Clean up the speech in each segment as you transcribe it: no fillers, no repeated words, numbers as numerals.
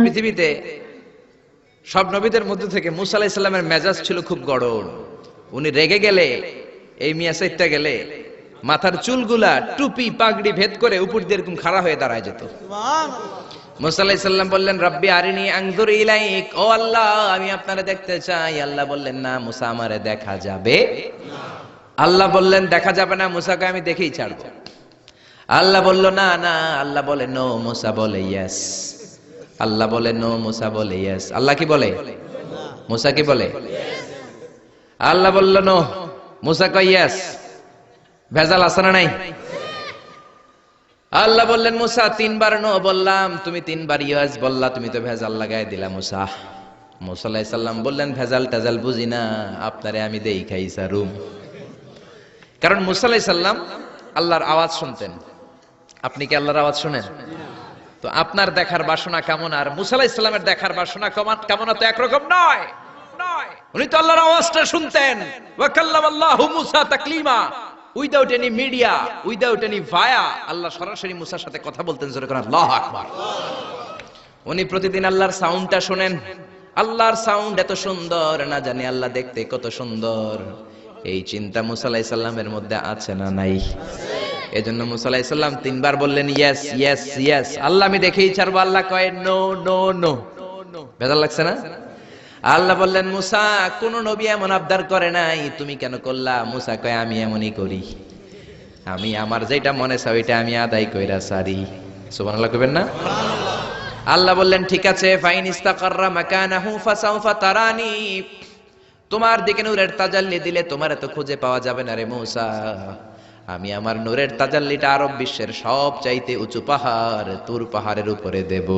পৃথিবীতে সব নবীদের মধ্যে থেকে মুসা আলাইহিস সালামের মেজাজ ছিল খুব গরম। উনি রেগে গেলে, এই মিয়া সাইটটা গেলে মাথার চুলগুলা টুপি পাগড়ি ভেদ করে উপর দিয়ে এরকম খাড়া হয়ে দাঁড়ায় যেত। মুসা আলাইহিস সালাম বললেন, রব্বি আরিনি আনজুর ইলাইক, ও আল্লাহ আমি আপনারে দেখতে চাই। আল্লাহ বললেন, না মুসা আমারে দেখা যাবে না। আল্লাহ বললেন, দেখা যাবে না, মুসাকে আমি দেখেই ছাড়বো। আল্লাহ বলল, না না। আল্লাহ বলে নো, মুসা বলে ইয়েস। আল্লাহ বলে নো, মুসা বলে ইয়েস। আল্লাহ কি বলে? মুসা কি বলে? আল্লাহ বলল নো, মুসা কয় ইয়েস। ভেজাল আছে না নাই? আল্লাহ বললেন, মুসা তিনবার নো বললাম, তুমি তিনবার ইয়েস বললা, তুমি তো ভেজাল লাগাই দিলা মুসা। মুসা আলাইহিস সালাম বললেন, ভেজাল টেজাল বুঝি না, আপনারে আমি দেই খাই সারুম। কারণ মুসা আলাইহিস সালাম আল্লাহর আওয়াজ শুনতেন। আপনি কি আল্লাহর আওয়াজ শুনেন? তো আপনার দেখার বাসনা কেমন আর মুসা আলাইহিস সালামের দেখার বাসনা কেমন তো একরকম নয়। উনি তো আল্লাহর আওয়াজটা শুনতেন। ওয়া কাল্লামাল্লাহু মুসা তাকলিমা, without any media, without any via, আল্লাহ সরাসরি মুসার সাথে কথা বলতেন। জোরে করে আল্লাহু আকবার। উনি প্রতিদিন আল্লাহর সাউন্ডটা শুনেন। আল্লাহর সাউন্ড এত সুন্দর, না জানি আল্লাহ দেখতে কত সুন্দর। এই চিন্তা মুসা আলাইহিস সালামের মধ্যে আছে না নাই? এজন্য মুসা আলাইহিস সালাম তিনবার বললেন ইয়েস ইয়েস ইয়েস। আল্লাহ আমি দেখেই ছাড়বো। আল্লাহ কয় নো নো নো। বেজার লাগছে না? আল্লাহ বললেন, মুসা কোন নবী এমন আবদার করে নাই, তুমি কেন করলা? মুসা কয়, আমি এমনই করি, আমি আমার যেটা মনে চাই ওইটা আমি আদায় কইরা সারি। সুবহানাল্লাহ কইবেন না? আল্লাহ বললেন, ঠিক আছে, ফাইন ইস্তাকাররা মাকানাহু ফাসাউফা তারানি, তোমার দিকে নূরের তাজাল্লি দিলে তোমার তো খুঁজে পাওয়া যাবে না রে মুসা। আমি আমার নূরের তাজাল্লিটা আরব বিশ্বের সব চাইতে উঁচু পাহাড় তুর পাহাড়ের উপরে দেব।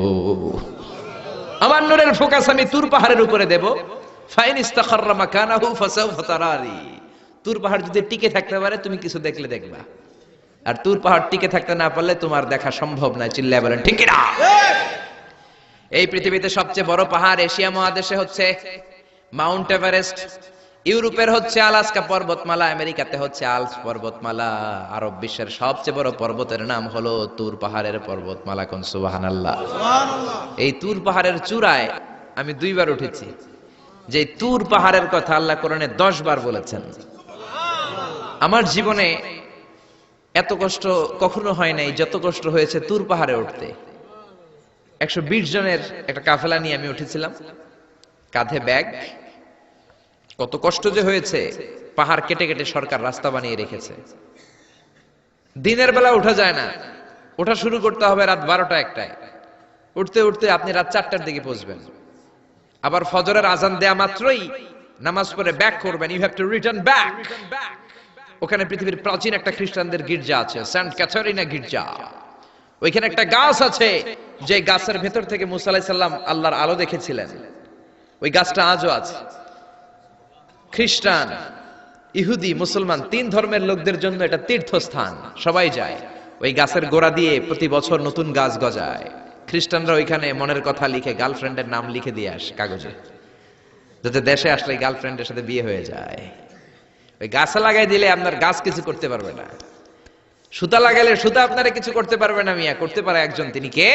আমার নূরের ফোকাস আমি তুর পাহাড়ের উপরে দেব। ফাইন ইস্তাকাররা মাকানাহু ফাসাউফা তারানি, তুর পাহাড় যদি টিকে থাকতে পারে তুমি কিছু দেখলে দেখবা, আর তুর পাহাড় টিকে থাকতে না পারলে তোমার দেখা সম্ভব নয়। চিল্লায় বলেন ঠিক না? এই পৃথিবীতে সবচেয়ে বড় পাহাড় এশিয়া মহাদেশে হচ্ছে মাউন্ট এভারেস্ট, ইউরোপের হচ্ছে আলাস্কা পর্বতমালা, আমেরিকাতে হচ্ছে আল্পস পর্বতমালা, আরব বিশ্বের সবচেয়ে বড় পর্বতের নাম হলো তুর পাহাড়ের পর্বতমালা। কোন সুবহানাল্লাহ। এই তুর পাহাড়ের চূড়ায় আমি 2 বার উঠেছি। যে তুর পাহাড়ের কথা আল্লাহ কোরআনে 10 বার বলেছেন। আমার জীবনে এত কষ্ট কখনো হয় নাই যত কষ্ট হয়েছে তুর পাহাড়ে উঠতে। 120 জনের একটা কাফেলা নিয়ে আমি উঠেছিলাম, কাঁধে ব্যাগ। কত কষ্ট যে হয়েছে, পাহাড় কেটে কেটে সরকার রাস্তা বানিয়ে রেখেছে। দিনের বেলা ওঠা যায় না, ওঠা শুরু করতে হবে রাত 12টা 1টায়। উঠতে উঠতে আপনি রাত 4টার দিকে পৌঁছবেন। আবার ফজরের আজান দেয়া মাত্রই নামাজ পড়ে ব্যাক করবেন। You have to return back. ওখানে পৃথিবীর প্রাচীন একটা খ্রিস্টানদের গির্জা আছে, সেন্ট ক্যাথারিনা গির্জা। ওইখানে একটা গাছ আছে, যে গাছের ভেতর থেকে মুসা আলাইহিস সালাম আল্লাহর আলো দেখেছিলেন। ওই গাছটা আজও আছে। খ্রিস্টান, ইহুদি, মুসলমান 3 ধর্মের লোকদের জন্য এটা তীর্থস্থান, সবাই যায়। ওই গাছের গোড়া দিয়ে প্রতি বছর নতুন গাছ গজায়। খ্রিস্টানরা ওইখানে মনের কথা লিখে, গার্লফ্রেন্ডের নাম লিখে দিয়ে আসে কাগজে, যাতে দেশে আসলে গার্লফ্রেন্ডের সাথে বিয়ে হয়ে যায়। ওই গাছে লাগাই দিলে আপনার গাছ কিছু করতে পারবে না। সুতা লাগাইলে সুতা আপনারা কিছু করতে পারবে না। মিয়া করতে পারে একজন, তিনি কে?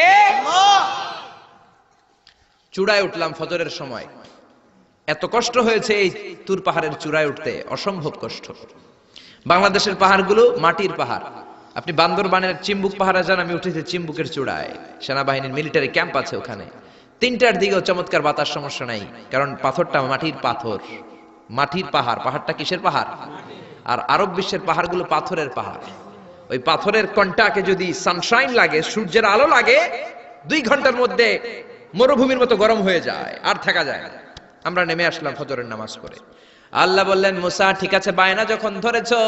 চূড়ায় উঠলাম ফজরের সময়। এত কষ্ট হয়েছে এই তুর পাহাড়ের চূড়ায় উঠতে, অসম্ভব কষ্ট। বাংলাদেশের পাহাড়গুলো মাটির পাহাড়। আপনি বান্দরবানের চিম্বুক পাহাড়ে যান, আমি উঠেছি চিম্বুকের চূড়ায়, সেনাবাহিনীর মিলিটারি ক্যাম্প আছে ওখানে। 3টার দিকেও চমৎকার বাতাস, সমস্যা নাই, কারণ পাথরটা মাটির পাথর, মাটির পাহাড়। পাহাড়টা কিসের পাহাড়? আর আরব বিশ্বের পাহাড়গুলো পাথরের পাহাড়। ওই পাথরের কন্টাকে যদি সানশাইন লাগে, সূর্যের আলো লাগে, 2 ঘন্টার মধ্যে মরুভূমির মতো গরম হয়ে যায়, আর থাকা যায় না। আমরা নেমে আসলাম ফজরের নামাজ পড়ে। আল্লাহ বললেন, মুসা ঠিক আছে, বায়না যখন ধরেছো,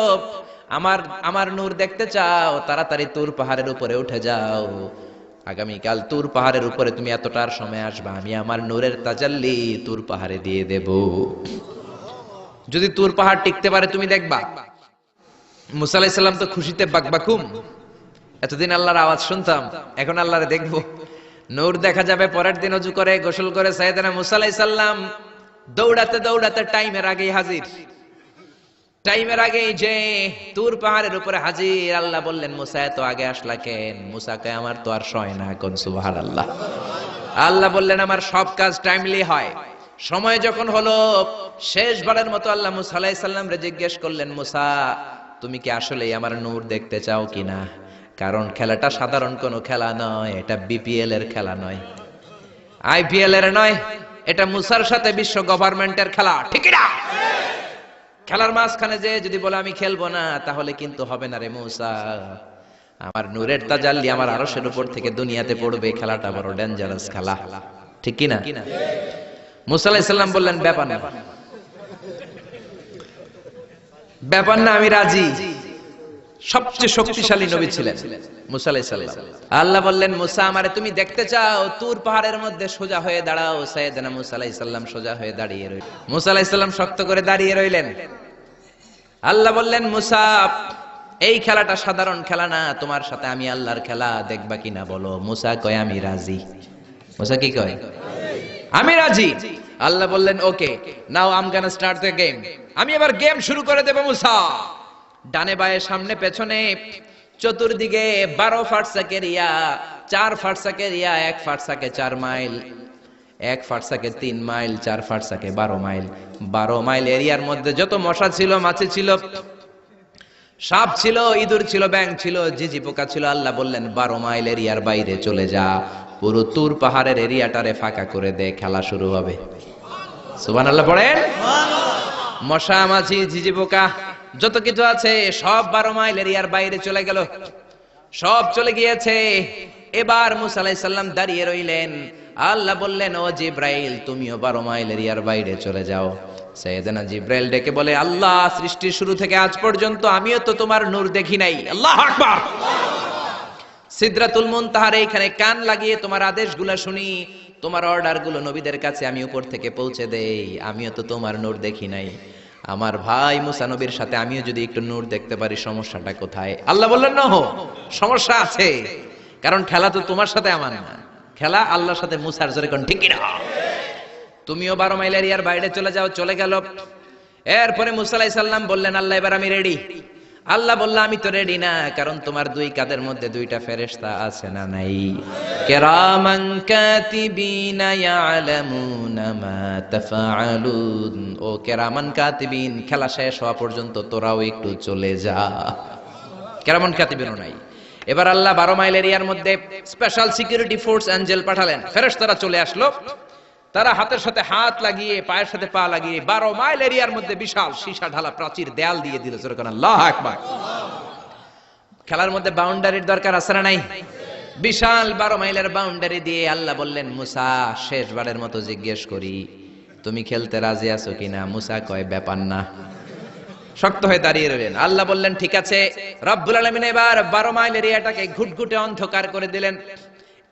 আমার নূর দেখতে চাও, তাড়াতাড়ি তুর পাহাড়ের উপরে উঠে যাও। আগামীকাল তুর পাহাড়ের উপরে তুমি এতটার সময় আসবা, আমি আমার নূরের তাজাল্লি তুর পাহাড়ে দিয়ে দেব। যদি তুর পাহাড় টিকতে পারে তুমি দেখবা। মুসা আলাইহিস সালাম তো খুশিতে বাকবাকুম। এতদিন আল্লাহর আওয়াজ শুনতাম, এখন আল্লাহরে দেখবো, নূর দেখা যাবে। পরের দিন ওযু করে গোসল করে সাইয়েদনা মুসা আলাইহিস সালাম দৌড়াতে দৌড়াতে টাইমের আগেই হাজির। টাইমের আগে যে তুর পাহাড়ের উপরে হাজির। আল্লাহ বললেন মুসা এত আগে আসলা কেন? মুসা কয় আমার তো আর সয় না, কোন সুবহানাল্লাহ। আল্লাহ বললেন আমার সব কাজ টাইমলি হয়। সময় যখন হলো, শেষবারের মতো আল্লাহ মুসা আলাইহিস সালাম রে জিজ্ঞেস করলেন, মুসা তুমি কি আসলেই আমার নূর দেখতে চাও কিনা? কারণ খেলাটা সাধারণ কোনো খেলা নয়, এটা বিপিএল এর খেলা নয়, আইপিএল এর নয়, এটা মুসার সাথে বিশ্ব গভর্নমেন্টের খেলা, ঠিক না? খেলার মাঝখানে যে যদি বলে আমি খেলবো না, তাহলে কিন্তু হবে না রে মুসা। আমার নূরের তাজাল্লি আমার আরশের উপর থেকে দুনিয়াতে পড়বে, খেলাটা বড় ডেঞ্জারাস খেলা, ঠিক কি না? মুসা আলাইহিস সালাম বললেন ব্যাপার না, ব্যাপার না, আমি রাজি। সবচেয়ে শক্তিশালী নবী ছিলেন মুসা আলাইহিস সালাম। আল্লাহ বললেন মুসা আমারে তুমি দেখতে চাও? তুর পাহাড়ের মধ্যে সোজা হয়ে দাঁড়াও। সাইয়েদনা মুসা আলাইহিস সালাম সোজা হয়ে দাঁড়িয়ে রইলেন। মুসা আলাইহিস সালাম শক্ত করে দাঁড়িয়ে রইলেন। আল্লাহ বললেন মুসা এই খেলাটা সাধারণ খেলা না, তোমার সাথে আমি আল্লাহর খেলা, দেখবা কিনা বলো? মুসা কয় আমি রাজি। মুসা কি কয়? আমি রাজি। আল্লাহ বললেন okay, now I am gonna start the game. আমি এবার গেম শুরু করে দেব মুসা। ডানে বায়ে সামনে পেছনে চতুর্দিকে 12 ফারসাক এরিয়া, 4 ফারসাক এরিয়া, 1 ফারসাকে 4 মাইল, 1 ফারসাকে 3 মাইল, 4 ফারসাকে 12 মাইল। 12 মাইল এরিয়ার মধ্যে যত মশা ছিল, মাছি ছিল, সাপ ছিল, ইঁদুর ছিল, ব্যাঙ ছিল, ঝিঝি পোকা ছিল। আল্লাহ বললেন 12 মাইল এরিয়ার বাইরে চলে যা, পুরো তুর পাহাড়ের এরিয়াটারে ফাঁকা করে দে, খেলা শুরু হবে। সুবহানাল্লাহ পড়েন। মশা মাছি ঝিঝি পোকা যত কিছু আছে সব 12 মাইল এরিয়ার বাইরে চলে গেল, সব চলে গিয়েছে। এবার মুসা আলাইহিস সালাম দাঁড়িয়ে রইলেন। আল্লাহ বললেন ও জিব্রাইল তুমিও 12 মাইল এরিয়ার বাইরে চলে যাও। সাইয়েদনা জিব্রাইল ডেকে বলে আল্লাহ সৃষ্টির শুরু থেকে আজ পর্যন্ত আমিও তো তোমার নূর দেখি নাই। আল্লাহু আকবার। সিদরাতুল মুনতাহার এইখানে কান লাগিয়ে তোমার আদেশগুলো শুনি, তোমার অর্ডারগুলো নবীদের কাছে আমি উপর থেকে পৌঁছে দেই, আমিও তো তোমার নূর দেখি নাই। আমার ভাই মুসা নবীর সাথে আমিও যদি একটু নূর দেখতে পারি, সমস্যাটা কোথায়? আল্লাহ বললেন না, সমস্যা আছে, কারণ খেলা তো তোমার সাথে আমার না, খেলা আল্লাহর সাথে। মুসার জোরে কোন ঠিক না? তুমিও 12 মাইল এরিয়ার বাইরে চলে যাও। চলে গেল। এরপরে মুসা আলাইহিস সালাম বললেন আল্লাহ এবার আমি রেডি। আল্লাহ বলল আমি তো রেডি না, কারণ তোমার দুই কাঁধের মধ্যে দুইটা ফেরেশতা আছে না নাই? কিরামান কাতিবিনা ইয়ালামুনা মা তাফআলুন। ও কিরামান কাতিবিন, খেলা শেষ হওয়া পর্যন্ত তোরাও একটু চলে যা। কিরামান কাতিবিনও নাই। এবার আল্লাহ 12 মাইল এরিয়ার মধ্যে স্পেশাল সিকিউরিটি ফোর্স এঞ্জেল পাঠালেন। ফেরেশতারা চলে আসলো। তারা হাতের সাথে হাত লাগিয়ে, পায়ের সাথে পা লাগিয়ে 12 মাইল এরিয়ার মধ্যে বিশাল সীসা ঢালা প্রাচীর দেয়াল দিয়ে দিল। আল্লাহু আকবার। খেলার মধ্যে বাউন্ডারির দরকার আছে না নাই? বিশাল 12 মাইলের বাউন্ডারি দিয়ে আল্লাহ বললেন মুসা শেষবারের মতো জিজ্ঞেস করি, তুমি খেলতে রাজি আছো কিনা? মুসা কয় ব্যাপার না, শক্ত হয়ে দাঁড়িয়ে রইলেন। আল্লাহ বললেন ঠিক আছে। রব্বুল আলামিন এবার 12 মাইল এরিয়াটাকে ঘুটঘুটে অন্ধকার করে দিলেন।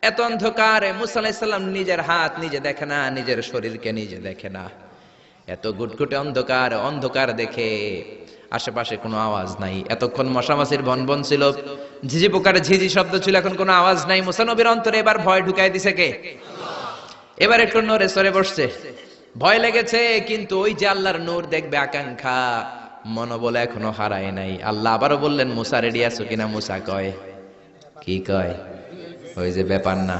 এত অন্ধকার, মুসা আলাইহিস সালাম নিজের হাত নিজে দেখে না, নিজের শরীরকে নিজে দেখে না। এত ঘুটঘুটে অন্ধকার, অন্ধকার দেখে আশেপাশে কোনো আওয়াজ নাই। এতক্ষণ মশামাছির ভনভন ছিল, ঝিঝি পোকার ঝিঝি শব্দ ছিল, এখন কোনো আওয়াজ নাই। মুসা নবীর অন্তরে এবার ভয় ঢুকাই দিছে কে? এবার একটু নড়ে সরে বসছে, ভয় লেগেছে, কিন্তু ওই যে আল্লাহর নূর দেখবে আকাঙ্ক্ষা, মনোবল এখনো হারায় নাই। আল্লাহ আবারও বললেন মুসা রেডি আছো কিনা? মুসা কয় কি কয়? ওই যে ব্যাপার না।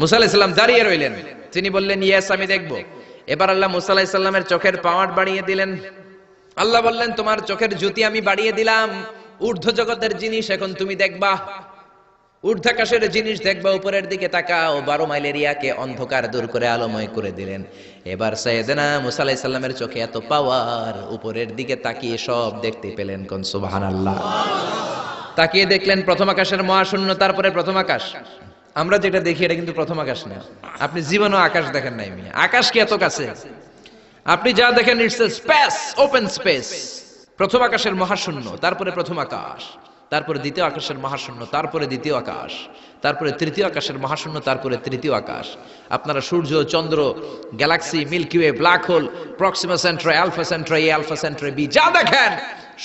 মুসা আলাইহিস সালাম দাঁড়িয়ে রইলেন। তিনি বললেন ইয়েস আমি দেখব। এবার আল্লাহ মুসা আলাইহিস সালামের চোখের পাওয়ার বাড়িয়ে দিলেন। আল্লাহ বললেন তোমার চোখের জ্যোতি আমি বাড়িয়ে দিলাম, ঊর্ধ্ব জগতের জিনিস এখন তুমি দেখবা, ঊর্ধ্বাকাশের জিনিস দেখবা। উপরের দিকে তাকাও। 12 মাইল এরিয়াকে অন্ধকার দূর করে আলোময় করে দিলেন। এবার সাইয়েদনা মুসা আলাইহিস সালামের চোখে এত পাওয়ার, উপরের দিকে তাকিয়ে সব দেখতে পেলেন। কোন সুবহানাল্লাহ। তাকিয়ে দেখলেন প্রথম আকাশের মহাশূন্য, তারপরে প্রথম আকাশ। আমরা যেটা দেখি এটা কিন্তু প্রথম আকাশ না। আপনি জীবনেও আকাশ দেখেন নাই। আকাশ কি এত কাছে? আপনি যা দেখেন it's a space, open space. প্রথম আকাশের মহাশূন্য, তারপরে প্রথম আকাশ, তারপরে দ্বিতীয় আকাশের মহাশূন্য, তারপরে দ্বিতীয় আকাশ, তারপরে তৃতীয় আকাশের মহাশূন্য, তারপরে তৃতীয় আকাশ। আপনারা সূর্য, চন্দ্র, galaxy, Milky Way, black hole, Proxima Centauri, Alpha Centauri, A Alpha Centauri B, যা দেখেন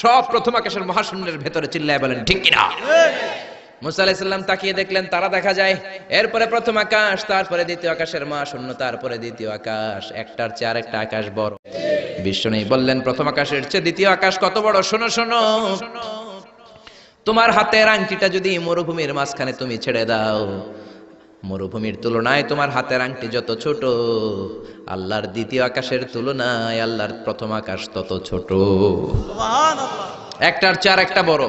সব প্রথম আকাশের মহাশূন্যের ভেতরে। চিল্লায় বলেন ঠিক কিনা? মুসা আলাইহিস সালাম তাকিয়ে দেখলেন তারা দেখা যায়। এরপরে প্রথম আকাশ, তারপরে দ্বিতীয় আকাশের মহাশূন্য, তারপরে দ্বিতীয় আকাশ। একটার চেয়ে আরেকটা আকাশ বড়। বিশ্বনবী বললেন প্রথম আকাশের চেয়ে দ্বিতীয় আকাশ কত বড়, শোনো শোনো, তোমার হাতের আংটিটা যদি মরুভূমির মাঝখানে তুমি ছেড়ে দাও, মরুভূমির তুলনায় তোমার হাতের আংটি যত ছোট, আল্লাহর দ্বিতীয় আকাশের তুলনায় আল্লাহর প্রথম আকাশ তত ছোট। একটার চার একটা বড়।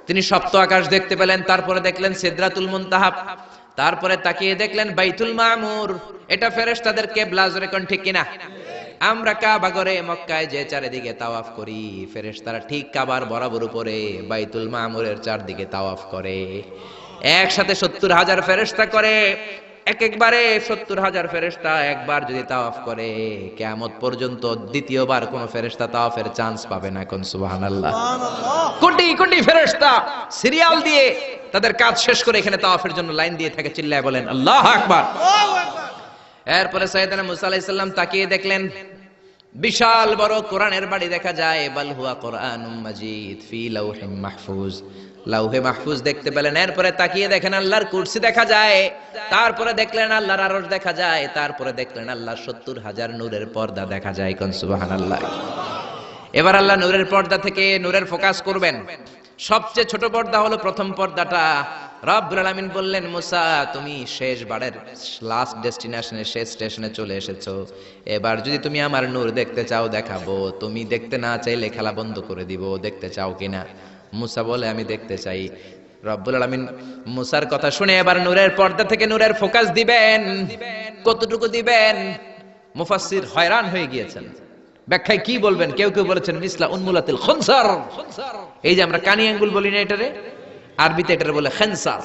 তিনি সপ্ত আকাশ দেখতে পেলেন, তারপরে দেখলেন সিদরাতুল মুনতাহা, তারপরে তাকিয়ে দেখলেন বাইতুল মামুর। এটা ফেরেশতাদের কিবলা, জোরে কোন ঠিক কিনা? আমরা কাবা ঘরে মক্কায় যে চারিদিকে তাওয়াফ করি, ফেরেশতারা ঠিক কাবার বরাবর উপরে বাইতুল মামুরের চারদিকে তাওয়াফ করে। একসাথে 70,000 ফেরেশতা করে, একবারে 70,000 ফেরেশতা একবার যদি তাওয়াফ করে, কিয়ামত পর্যন্ত দ্বিতীয়বার কোন ফেরেশতা তাওয়াফের চান্স পাবে না। কোন সুবহানাল্লাহ। কোটি কোটি ফেরেশতা সিরিয়াল দিয়ে তাদের কাজ শেষ করে এখানে তাওয়াফের জন্য লাইন দিয়ে থাকে। চিল্লায় বলেন আল্লাহু আকবার। এরপরে সাইয়েদনা মুসা আলাইহিস সালাম তাকিয়ে দেখলেন বিশাল বড় কোরআনের বাড়ি দেখা যায়। বাল হুয়া কোরআনুম মাজিদ ফি লাউহিম মাহফুজ, লাউহে মাহফুজ দেখতে পেলেন। এরপরে তাকিয়ে দেখেন আল্লাহর কুরসি দেখা যায়, তারপরে দেখলেন আল্লাহর আরশ দেখা যায়, তারপরে দেখলেন আল্লাহর 70,000 নূরের পর্দা দেখা যায়। কোন সুবহানাল্লাহ। এবার আল্লাহ নূরের পর্দা থেকে নূরের ফোকাস করবেন। সবচেয়ে ছোট পর্দা হলো প্রথম পর্দাটা। রব্বুল আলামিন বললেন মুসা, তুমি শেষ বারের লাস্ট ডেস্টিনেশনে, শেষ স্টেশনে চলে এসেছো। এবার যদি তুমি আমার নূর দেখতে চাও দেখাবো, তুমি দেখতে না চাইলে খেলা বন্ধ করে দিব। দেখতে চাও কিনা? মুসা বলে আমি দেখতে চাই। রব্বুল আলামিন মুসার কথা শুনে এবার নূরের পর্দা থেকে নূরের ফোকাস দিবেন। কতটুকু দিবেন? মুফাসসির হয়রান হয়ে গিয়েছেন। ব্যাখ্যায় কি বলবেন? কেউ কেউ বলেছেন মিসলা উনমুলাতিল খুনসার। এই যে আমরা কানি আঙ্গুল বলি না, এটারে আরবিতে এটার বলে খেনসার,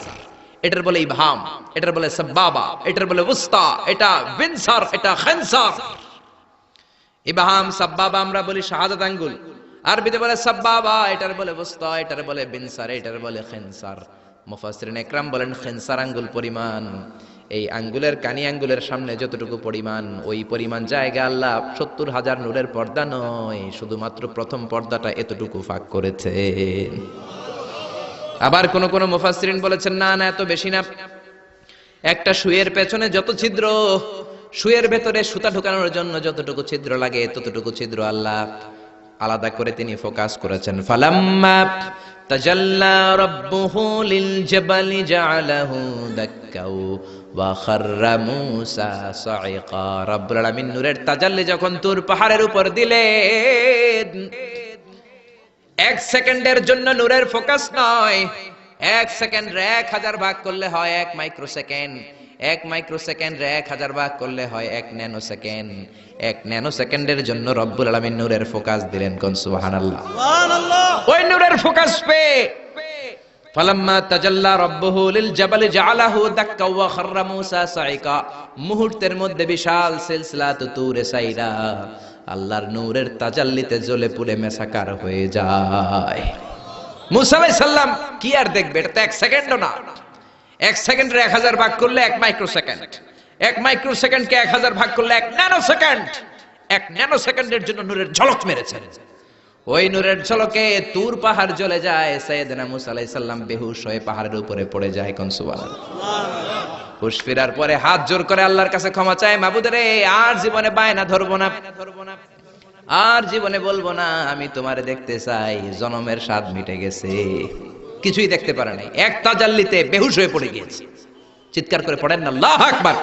এটার বলে ইবহাম, এটার বলে সাব্বাবা, এটার বলে উস্তা, এটা বিনসার, এটা খেনসার। ইবহাম সাব্বাবা আমরা বলি শাহাদাত আঙ্গুল, আরবিতে বলে সাব্বাবা, এটার বলে উস্তা, এটার বলে বিনসার, এটার বলে খেনসার। মুফাসসিরিন ইকরাম বলেন খেনসার আঙ্গুল পরিমাণ, এই আঙ্গুলের কানি আঙ্গুলের সামনে যতটুকু পরিমাণ, ওই পরিমাণ জায়গা আল্লাহ 70,000 নূরের পর্দা নয়, শুধুমাত্র প্রথম পর্দাটা এতটুকু ফাঁক করেছে। আবার কোন কোন মুফাসসিরিন বলেছেন না না, এত বেশি না। একটা সুয়ের পেছনে যত ছিদ্র, সুয়ের ভেতরে সুতা ঢোকানোর জন্য যতটুকু ছিদ্র লাগে, ততটুকু ছিদ্র আল্লাহ আলাদা করে তিনি ফোকাস করেছেন। ফালাম্মা তাজাল্লা রাব্বুহু লিল জাবালি জাআলাহু দাক্কাও ওয়া খাররা মূসা সাইকা। রব্বুল আলামিন নূরের তাজাল্লি যখন তুর পাহাড়ের উপর দিলেন, 1 সেকেন্ডের জন্য নূরের ফোকাস নয়। 1 সেকেন্ড 1000 ভাগ করলে হয় 1 মাইক্রোসেকেন্ড, 1 মাইক্রোসেকেন্ড 1000 ভাগ করলে হয় 1 ন্যানো সেকেন্ড। 1 ন্যানো সেকেন্ডের জন্য রব্বুল আলামিন নূরের ফোকাস দিলেন। কোন সুবহানাল্লাহ। সুবহানাল্লাহ। ওই নূরের ফোকাস পেয়ে ফালাম্মা তাজাল্লা রাব্বুহু লিল জাবালি জাআলাহু দাক্কা ওয়া খাররা মূসা সাইকা, মুহূর্তের মধ্যে বিশাল সিলসিলাত তুরে সাইরা আল্লাহর নূরের তাজাল্লিতে জ্বলে পুড়ে মেসাকার হয়ে যায়। মূসা আলাইহিস সালাম কি আর দেখবে? এটা তো 1 সেকেন্ডও না। 1 সেকেন্ডে 1000 ভাগ করলে 1 মাইক্রোসেকেন্ড, 1 মাইক্রোসেকেন্ডকে 1000 ভাগ করলে 1 ন্যানো সেকেন্ড। 1 ন্যানো সেকেন্ডের জন্য নূরের ঝলক মেরেছেন। ওই নূরের ঝলকে তুর পাহাড় জ্বলে যায়। সাইয়েদনা মূসা আলাইহিস সালাম বেহুশ হয়ে পাহাড়ের উপরে পড়ে যায়। কোন সুবহানাল্লাহ। হুশ ফেরার পরে হাত জোর করে আল্লাহর কাছে ক্ষমা চায়, মাবুদ রে, আর জীবনে বায়না ধরবো না, আর জীবনে বলবো না আমি তোমারে দেখতে চাই, জনমের স্বাদ মিটে গেছে। কিছুই দেখতে পারে নাই, এক তাজাল্লিতে বেহুশ হয়ে পড়ে গিয়েছে। চিৎকার করে পড়েন না আল্লাহু আকবার।